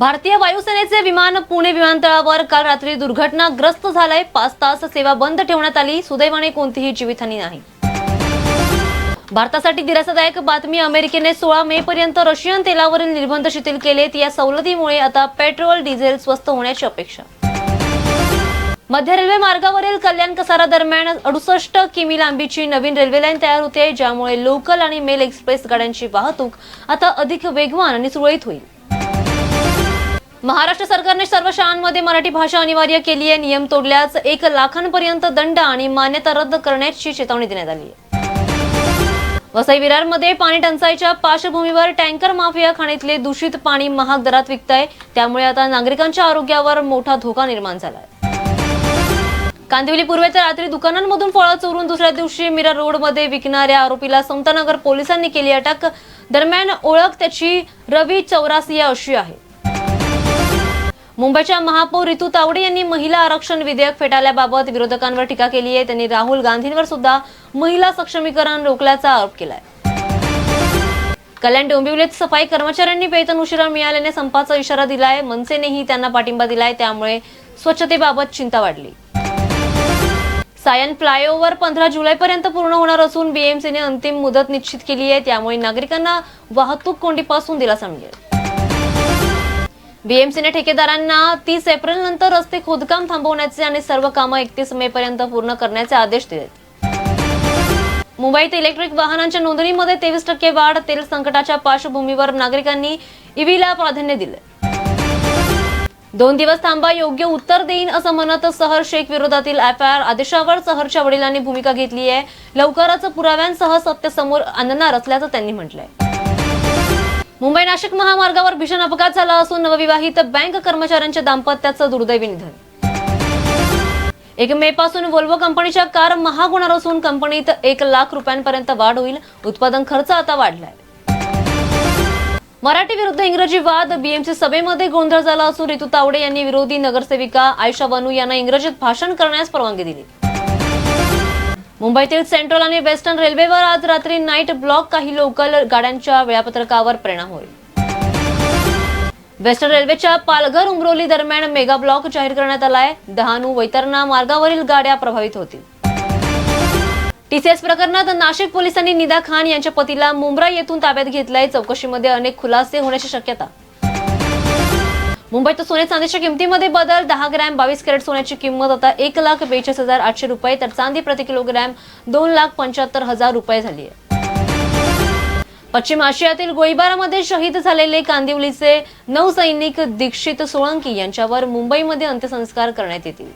भारतीय वायुसेनेचे विमान पुणे विमानतळावर काल रात्री दुर्घटनाग्रस्त झालंय। 5 तास सेवा बंद ठेवण्यात आली। सुदैवाने कोणतीही जीवितहानी नाही। भारतासाठी दिलासादायक बातमी। अमेरिकेने 16 मे पर्यंत रशियन तेलावरील निर्बंध शिथिल केलेत। या सवलतीमुळे आता पेट्रोल डिझेल स्वस्त होण्याची अपेक्षा। मध्य रेल्वे मार्गावरील कल्याण कसारा दरम्यान 68 किमी लांबीची नवीन रेल्वे लाईन तयार होते, ज्यामुळे लोकल आणि मेल एक्सप्रेस गाड्यांची वाहतूक आता अधिक वेगवान आणि सुरळीत होईल। महाराष्ट्र सरकारने सर्व शाळांमध्ये मराठी भाषा अनिवार्य केली आहे। नियम तोडल्यास 1 लाखांपर्यंत दंड आणि मान्यता रद्द करण्याची चेतावणी देण्यात आली आहे। वसई विरारमध्ये पाणी टंचाईच्या पार्श्वभूमीवर टँकर माफिया खाणीतले दूषित पाणी महाग दरात विकताय, त्यामुळे आता नागरिकांच्या आरोग्यावर मोठा धोका निर्माण झालाय। कांदिवली पूर्वेच्या रात्री दुकानांमधून फळं चोरून दुसऱ्या दिवशी मीरा रोडमध्ये विकणाऱ्या आरोपीला समतानगर पोलिसांनी केली अटक। दरम्यान ओळख त्याची रवी चौरासिया अशी आहे। मुंबईच्या महापौर रितू तावडे यांनी महिला आरक्षण विधेयक फेटाळल्याबाबत विरोधकांवर टीका केली आहे। त्यांनी राहुल गांधींवर सुद्धा महिला सक्षमीकरण रोखल्याचा आरोप केलाय। कल्याण डोंबिवलीत सफाई कर्मचाऱ्यांनी वेतन उशिरा मिळाल्याने संपाचा इशारा दिलाय। मनसेनेही त्यांना पाठिंबा दिलाय, त्यामुळे स्वच्छतेबाबत चिंता वाढली। सायन फ्लायओव्हर 15 जुलैपर्यंत पूर्ण होणार असून बीएमसीने अंतिम मुदत निश्चित केली आहे, त्यामुळे नागरिकांना वाहतूक कोंडीपासून दिलासा मिळेल। बीएमसीने ठेकेदारांना 30 एप्रिल नंतर रस्ते खोदकाम थांबवण्याचे आणि सर्व कामं 31 मे पर्यंत पूर्ण करण्याचे आदेश दिलेत। मुंबईत इलेक्ट्रिक वाहनांच्या नोंदणीमध्ये 23% वाढ। तेल संकटाच्या पार्श्वभूमीवर नागरिकांनी ईव्हीला प्राधान्य दिले। 2 दिवस थांबा, योग्य उत्तर देईन असं म्हणत सहर शेख विरोधातील एफआयआर आदेशावर सहरच्या वडिलांनी भूमिका घेतली आहे। लवकरच पुराव्यांसह सत्य समोर आणणार असल्याचं त्यांनी म्हटलंय। मुंबई नाशिक महामार्गावर भीषण अपघात झाला असून नवविवाहित बँक कर्मचाऱ्यांच्या दाम्पत्याचं दुर्दैवी निधन। 1 मे पासून व्होल्वो कंपनीच्या कार महाग होणार असून कंपनीत 1 लाख रुपयांपर्यंत वाढ होईल। उत्पादन खर्च आता वाढलाय। मराठी विरुद्ध इंग्रजी वाद। बीएमसी सभेमध्ये गोंधळ झाला असून रितू तावडे यांनी विरोधी नगरसेविका आयशा बनू यांना इंग्रजीत भाषण करण्यास परवानगी दिली। मुंबईतील सेंट्रल आणि वेस्टर्न रेल्वेवर आज रात्री नाईट ब्लॉक। काही लोकल गाड्यांच्या वेळापत्रकावर परिणाम होईल। वेस्टर्न रेल्वेच्या पालघर उमरोली दरम्यान मेगा ब्लॉक जाहीर करण्यात आलाय। डहाणू वैतरणा मार्गावरील गाड्या प्रभावित होतील। टीसीएस प्रकरणात नाशिक पोलिसांनी निदा खान यांच्या पतीला मुंब्रा येथून ताब्यात घेतलाय। चौकशीमध्ये अनेक खुलासे होण्याची शक्यता। मुंबईत सोने चांदीच्या किमतीमध्ये बदल। 10 ग्रॅम 22 कॅरेट सोन्याची किंमत आता 1,42,800 रुपये, तर चांदी प्रति किलोग्रॅम 2,75,000 रुपये झाली आहे। पश्चिम आशियातील गोळीबारामध्ये शहीद झालेले कांदिवलीचे नौसैनिक दीक्षित सोळंकी यांच्यावर मुंबईमध्ये अंत्यसंस्कार करण्यात येतील।